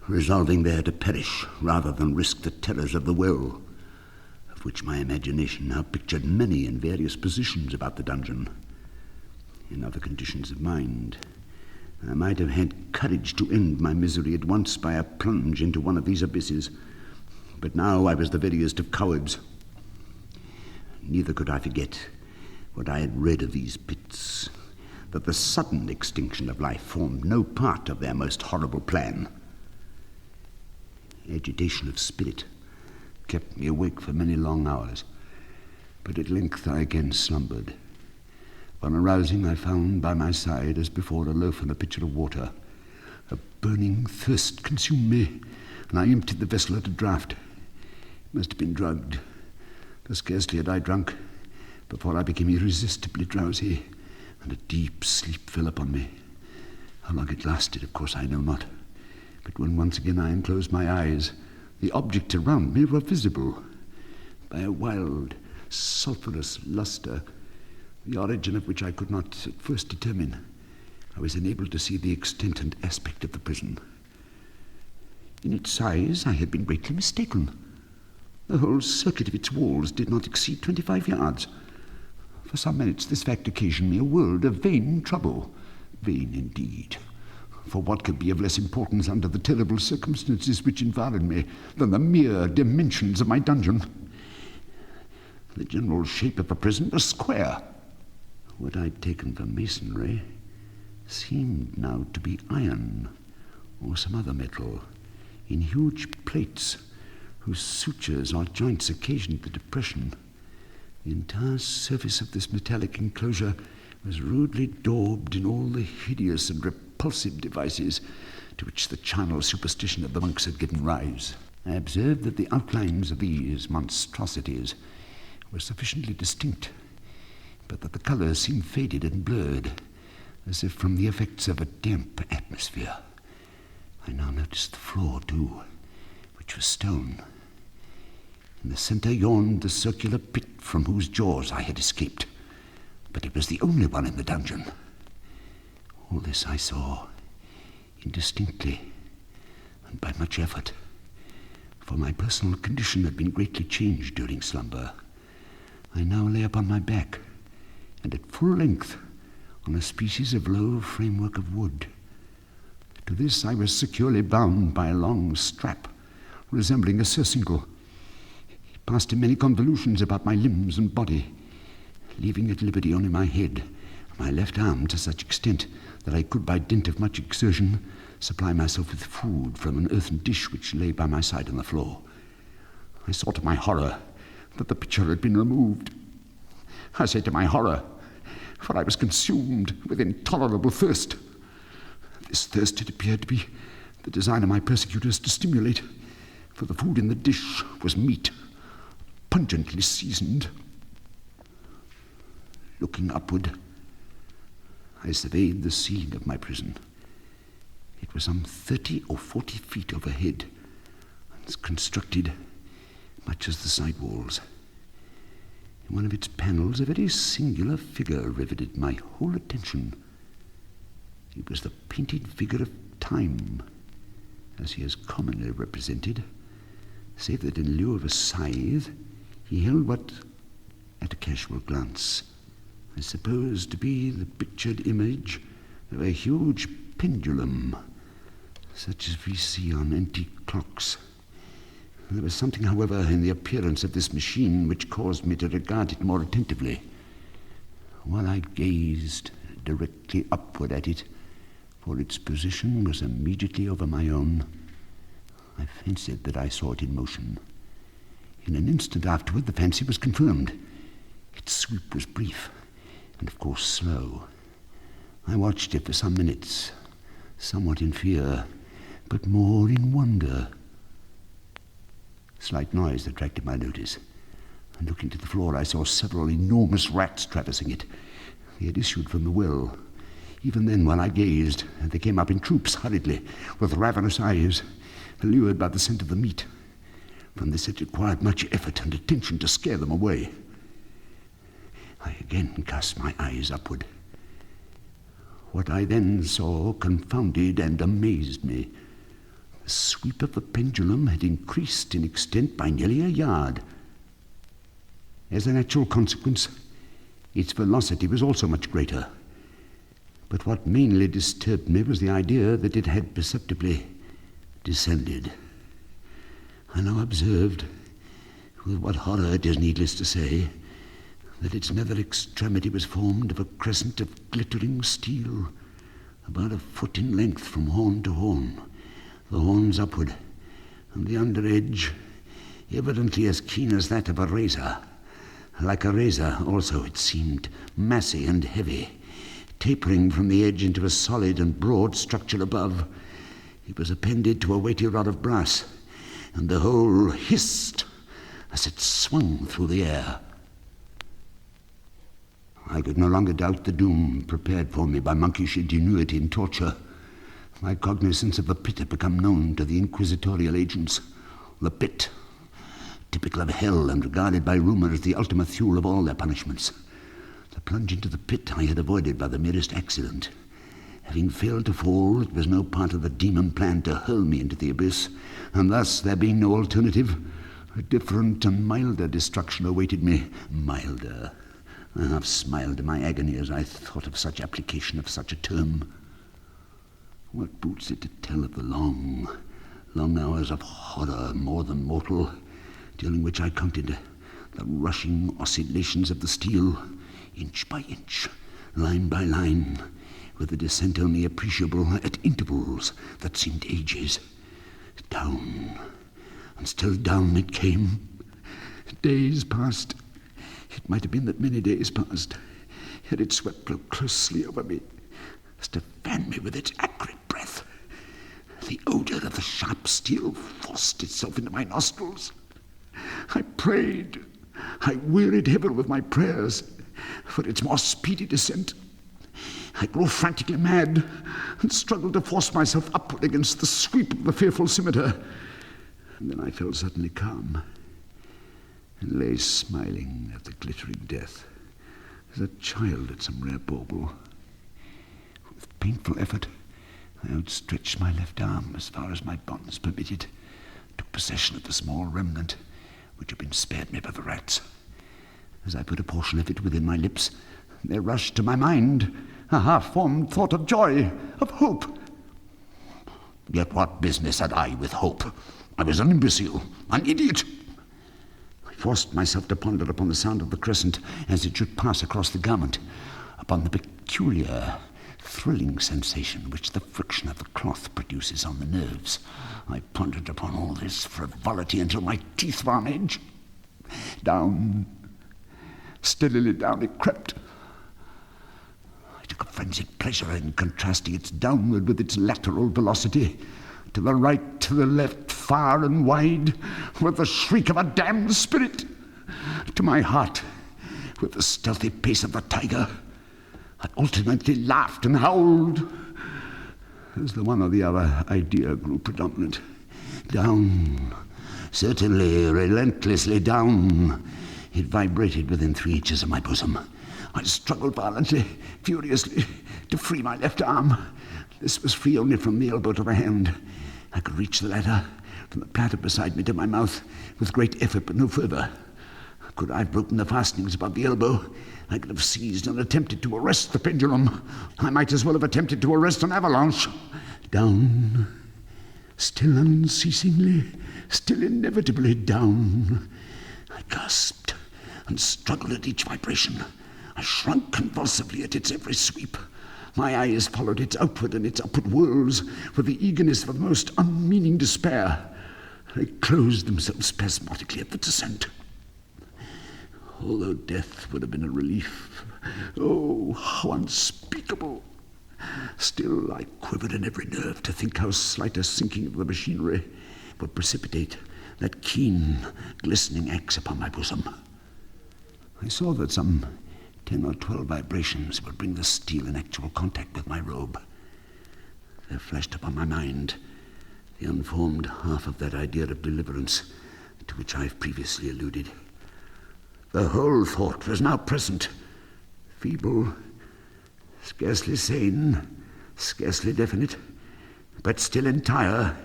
resolving there to perish rather than risk the terrors of the well, of which my imagination now pictured many in various positions about the dungeon. In other conditions of mind, I might have had courage to end my misery at once by a plunge into one of these abysses, but now I was the veriest of cowards. Neither could I forget what I had read of these pits, that the sudden extinction of life formed no part of their most horrible plan. Agitation of spirit kept me awake for many long hours, but at length I again slumbered. On arousing, I found by my side, as before, a loaf and a pitcher of water. A burning thirst consumed me, and I emptied the vessel at a draught. It must have been drugged, for scarcely had I drunk before I became irresistibly drowsy, and a deep sleep fell upon me. How long it lasted, of course, I know not. But when once again I unclosed my eyes, the objects around me were visible. By a wild, sulphurous lustre, the origin of which I could not at first determine, I was enabled to see the extent and aspect of the prison. In its size I had been greatly mistaken. The whole circuit of its walls did not exceed 25 yards. For some minutes this fact occasioned me a world of vain trouble. Vain indeed. For what could be of less importance under the terrible circumstances which environed me than the mere dimensions of my dungeon? The general shape of the prison was square. What I'd taken for masonry seemed now to be iron or some other metal in huge plates whose sutures or joints occasioned the depression. The entire surface of this metallic enclosure was rudely daubed in all the hideous and repulsive devices to which the charnel superstition of the monks had given rise. I observed that the outlines of these monstrosities were sufficiently distinct, but that the colours seemed faded and blurred, as if from the effects of a damp atmosphere. I now noticed the floor, too, which was stone. In the centre yawned the circular pit from whose jaws I had escaped, but it was the only one in the dungeon. All this I saw indistinctly and by much effort, for my personal condition had been greatly changed during slumber. I now lay upon my back, and at full length on a species of low framework of wood. To this I was securely bound by a long strap, resembling a surcingle. It passed in many convolutions about my limbs and body, leaving at liberty only my head and my left arm to such extent that I could, by dint of much exertion, supply myself with food from an earthen dish which lay by my side on the floor. I saw to my horror that the pitcher had been removed. I say to my horror, for I was consumed with intolerable thirst. This thirst it appeared to be the design of my persecutors to stimulate, for the food in the dish was meat, pungently seasoned. Looking upward, I surveyed the ceiling of my prison. It was some 30 or 40 feet overhead, and constructed much as the side walls. In one of its panels, a very singular figure riveted my whole attention. It was the painted figure of Time, as he is commonly represented, save that in lieu of a scythe, he held what, at a casual glance, I suppose to be the pictured image of a huge pendulum, such as we see on antique clocks. There was something, however, in the appearance of this machine which caused me to regard it more attentively. While I gazed directly upward at it, for its position was immediately over my own, I fancied that I saw it in motion. In an instant afterward, the fancy was confirmed. Its sweep was brief, and of course slow. I watched it for some minutes, somewhat in fear, but more in wonder. Slight noise attracted my notice, and looking to the floor I saw several enormous rats traversing it. They had issued from the well. Even then, while I gazed, they came up in troops hurriedly, with ravenous eyes, allured by the scent of the meat. From this it required much effort and attention to scare them away. I again cast my eyes upward. What I then saw confounded and amazed me. The sweep of the pendulum had increased in extent by nearly a yard. As a natural consequence, its velocity was also much greater. But what mainly disturbed me was the idea that it had perceptibly descended. I now observed, with what horror it is needless to say, that its nether extremity was formed of a crescent of glittering steel, about a foot in length from horn to horn, the horns upward, and the under edge evidently as keen as that of a razor. Like a razor also it seemed massy and heavy, tapering from the edge into a solid and broad structure above. It was appended to a weighty rod of brass, and the whole hissed as it swung through the air. I could no longer doubt the doom prepared for me by monkish ingenuity in torture. My cognizance of the pit had become known to the inquisitorial agents. The pit, typical of hell and regarded by rumor as the ultima thule of all their punishments. The plunge into the pit I had avoided by the merest accident. Having failed to fall, it was no part of the demon plan to hurl me into the abyss, and thus, there being no alternative, a different and milder destruction awaited me. Milder. I half smiled in my agony as I thought of such application of such a term. What boots it to tell of the long hours of horror more than mortal, during which I counted the rushing oscillations of the steel, inch by inch, line by line, with the descent only appreciable at intervals that seemed ages. Down, and still down it came. Days passed. It might have been that many days passed, yet it swept so closely over me as to fan me with its acrid breath. The odor of the sharp steel forced itself into my nostrils. I prayed. I wearied heaven with my prayers for its more speedy descent. I grew frantically mad and struggled to force myself upward against the sweep of the fearful scimitar. And then I felt suddenly calm and lay smiling at the glittering death as a child at some rare bauble. With painful effort, I outstretched my left arm as far as my bonds permitted, took possession of the small remnant which had been spared me by the rats. As I put a portion of it within my lips, there rushed to my mind a half-formed thought of joy, of hope. Yet what business had I with hope? I was an imbecile, an idiot. I forced myself to ponder upon the sound of the crescent as it should pass across the garment, upon the peculiar, thrilling sensation which the friction of the cloth produces on the nerves. I pondered upon all this frivolity until my teeth were on edge. Down, steadily down it crept. I took a frenzied pleasure in contrasting its downward with its lateral velocity, to the right, to the left, far and wide, with the shriek of a damned spirit, to my heart, with the stealthy pace of the tiger. I alternately laughed and howled as the one or the other idea grew predominant. Down, certainly, relentlessly down. It vibrated within 3 inches of my bosom. I struggled violently, furiously, to free my left arm. This was free only from the elbow to the hand. I could reach the latter from the platter beside me to my mouth with great effort, but no further. Could I have broken the fastenings above the elbow, I could have seized and attempted to arrest the pendulum. I might as well have attempted to arrest an avalanche. Down, still unceasingly, still inevitably down. I gasped and struggled at each vibration. I shrunk convulsively at its every sweep. My eyes followed its outward and its upward whirls with the eagerness of the most unmeaning despair. They closed themselves spasmodically at the descent. Although death would have been a relief, oh, how unspeakable! Still, I quivered in every nerve to think how slight a sinking of the machinery would precipitate that keen, glistening axe upon my bosom. I saw that some 10 or 12 vibrations would bring the steel in actual contact with my robe. There flashed upon my mind the unformed half of that idea of deliverance to which I've previously alluded. The whole thought was now present, feeble, scarcely sane, scarcely definite, but still entire.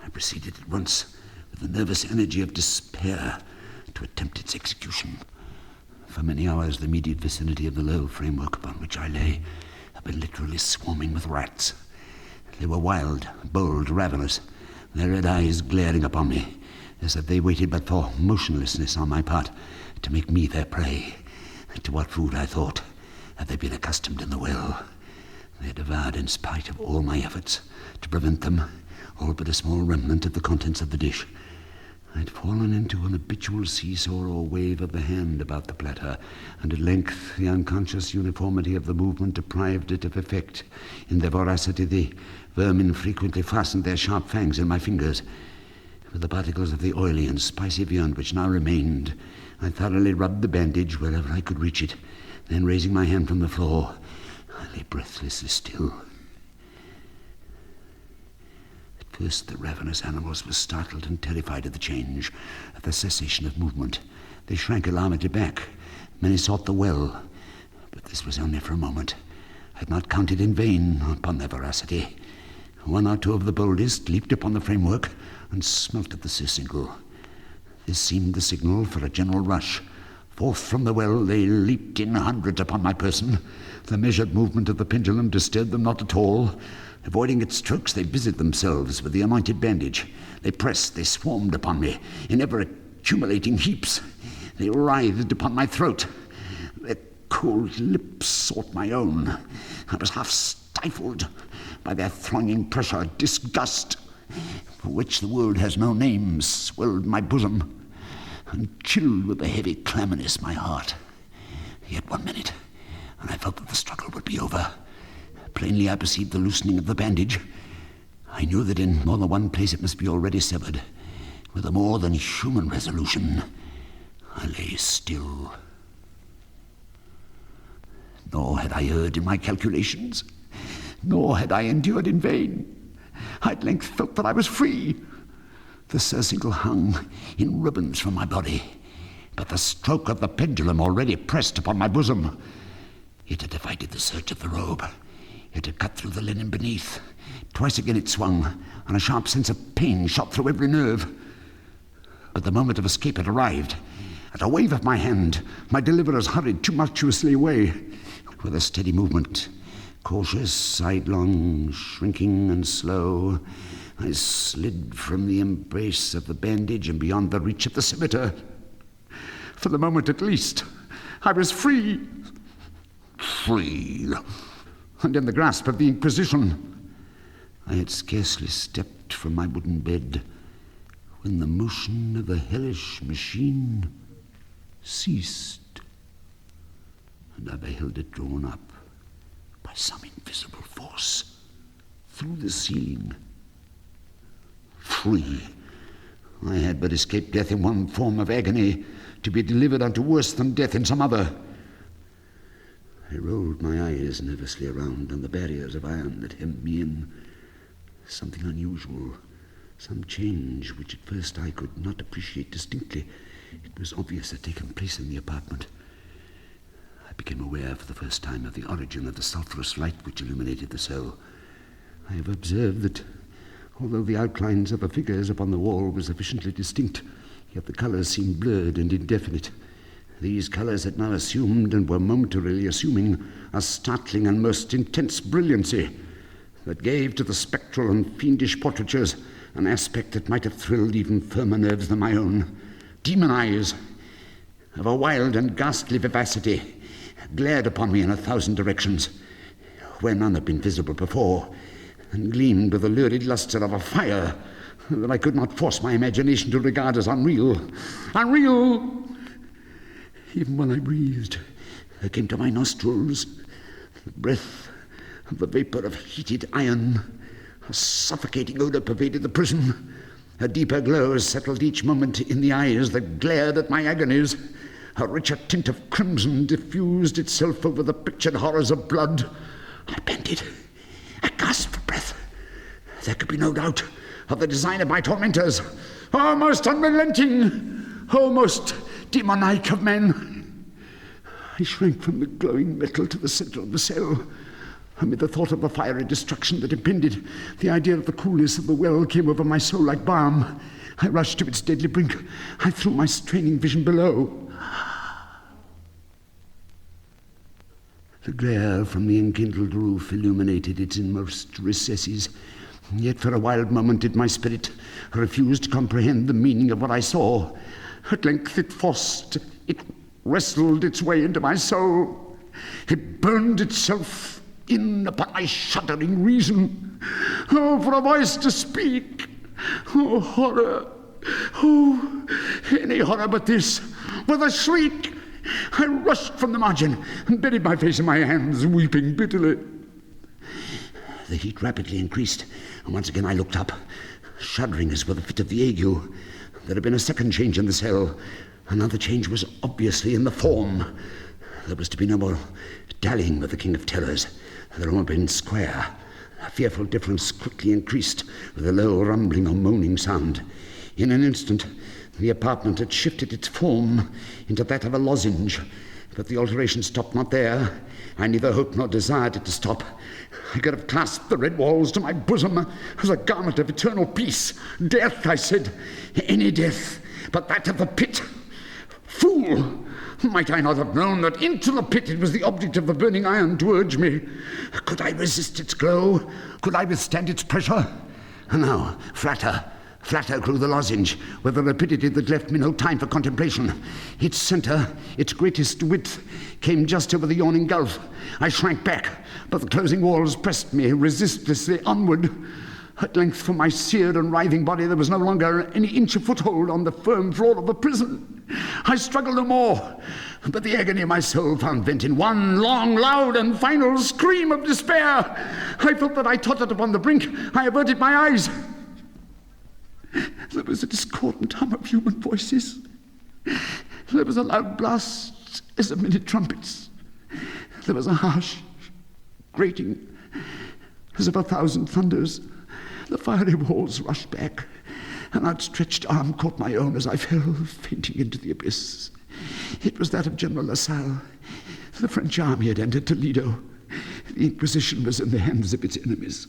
I proceeded at once, with the nervous energy of despair, to attempt its execution. For many hours, the immediate vicinity of the low framework upon which I lay had been literally swarming with rats. They were wild, bold, ravenous, their red eyes glaring upon me, as if they waited but for motionlessness on my part to make me their prey. To what food, I thought, had they been accustomed in the well? They devoured in spite of all my efforts to prevent them, all but a small remnant of the contents of the dish. I had fallen into an habitual seesaw or wave of the hand about the platter, and at length the unconscious uniformity of the movement deprived it of effect. In their voracity, the vermin frequently fastened their sharp fangs in my fingers. With the particles of the oily and spicy viand which now remained, I thoroughly rubbed the bandage wherever I could reach it. Then, raising my hand from the floor, I lay breathlessly still. At first, the ravenous animals were startled and terrified at the change, at the cessation of movement. They shrank alarmedly back. Many sought the well, but this was only for a moment. I had not counted in vain upon their voracity. One or two of the boldest leaped upon the framework and smelt at the surcingle. This seemed the signal for a general rush. Forth from the well they leaped in hundreds upon my person. The measured movement of the pendulum disturbed them not at all. Avoiding its strokes, they busied themselves with the anointed bandage. They pressed, they swarmed upon me in ever-accumulating heaps. They writhed upon my throat. Their cold lips sought my own. I was half stifled by their thronging pressure. Disgust, for which the world has no name, swelled my bosom, and chilled with a heavy clamminess my heart. Yet 1 minute, and I felt that the struggle would be over. Plainly I perceived the loosening of the bandage. I knew that in more than one place it must be already severed. With a more than human resolution, I lay still. Nor had I erred in my calculations, nor had I endured in vain. I at length felt that I was free. The surcingle hung in ribbons from my body, but the stroke of the pendulum already pressed upon my bosom. It had divided the serge of the robe. It had cut through the linen beneath. Twice again it swung, and a sharp sense of pain shot through every nerve. But the moment of escape had arrived. At a wave of my hand, my deliverers hurried tumultuously away. With a steady movement, cautious, sidelong, shrinking and slow, I slid from the embrace of the bandage and beyond the reach of the scimitar. For the moment at least, I was free. Free, and in the grasp of the Inquisition. I had scarcely stepped from my wooden bed when the motion of the hellish machine ceased, and I beheld it drawn up by some invisible force through the ceiling. Free, I had but escaped death in one form of agony, to be delivered unto worse than death in some other. I rolled my eyes nervously around on the barriers of iron that hemmed me in. Something unusual, some change which at first I could not appreciate distinctly. It was obvious had taken place in the apartment. I became aware for the first time of the origin of the sulphurous light which illuminated the cell. I have observed that, although the outlines of the figures upon the wall were sufficiently distinct, yet the colours seemed blurred and indefinite. These colours had now assumed, and were momentarily assuming, a startling and most intense brilliancy that gave to the spectral and fiendish portraitures an aspect that might have thrilled even firmer nerves than my own. Demon eyes, of a wild and ghastly vivacity, glared upon me in 1,000 directions, where none had been visible before, and gleamed with the lurid lustre of a fire that I could not force my imagination to regard as unreal. Unreal! Even when I breathed, there came to my nostrils the breath of the vapor of heated iron. A suffocating odor pervaded the prison. A deeper glow settled each moment in the eyes that glared at my agonies. A richer tint of crimson diffused itself over the pictured horrors of blood. I panted. I gasped for breath. There could be no doubt. of the design of my tormentors. O most unrelenting, O most demoniac of men. I shrank from the glowing metal to the center of the cell. Amid the thought of the fiery destruction that impended, the idea of the coolness of the well came over my soul like balm. I rushed to its deadly brink. I threw my straining vision below. The glare from the enkindled roof illuminated its inmost recesses. Yet for a wild moment did my spirit refuse to comprehend the meaning of what I saw. At length it forced, it wrestled its way into my soul. It burned itself in upon my shuddering reason. Oh, for a voice to speak! Oh, horror! Oh, any horror but this! With a shriek, I rushed from the margin and buried my face in my hands, weeping bitterly. The heat rapidly increased, and once again I looked up, shuddering as with a fit of the ague. There had been a second change in the cell. Another change was obviously in the form. There was to be no more dallying with the King of Terrors. The room had been square. A fearful difference quickly increased with a low rumbling or moaning sound. In an instant, the apartment had shifted its form into that of a lozenge, but the alteration stopped not there. I neither hoped nor desired it to stop. I could have clasped the red walls to my bosom as a garment of eternal peace. Death, I said, any death, but that of the pit. Fool! Might I not have known that into the pit it was the object of the burning iron to urge me? Could I resist its glow? Could I withstand its pressure? And now, flatter grew the lozenge, with a rapidity that left me no time for contemplation. Its center, its greatest width, came just over the yawning gulf. I shrank back, but the closing walls pressed me resistlessly onward. At length, for my seared and writhing body, there was no longer any inch of foothold on the firm floor of the prison. I struggled no more, but the agony of my soul found vent in one long, loud, and final scream of despair. I felt that I tottered upon the brink. I averted my eyes. There was a discordant hum of human voices. There was a loud blast as of many trumpets. There was a harsh grating as of 1,000 thunders. The fiery walls rushed back. An outstretched arm caught my own as I fell, fainting into the abyss. It was that of General Lassalle. The French army had entered Toledo. The Inquisition was in the hands of its enemies.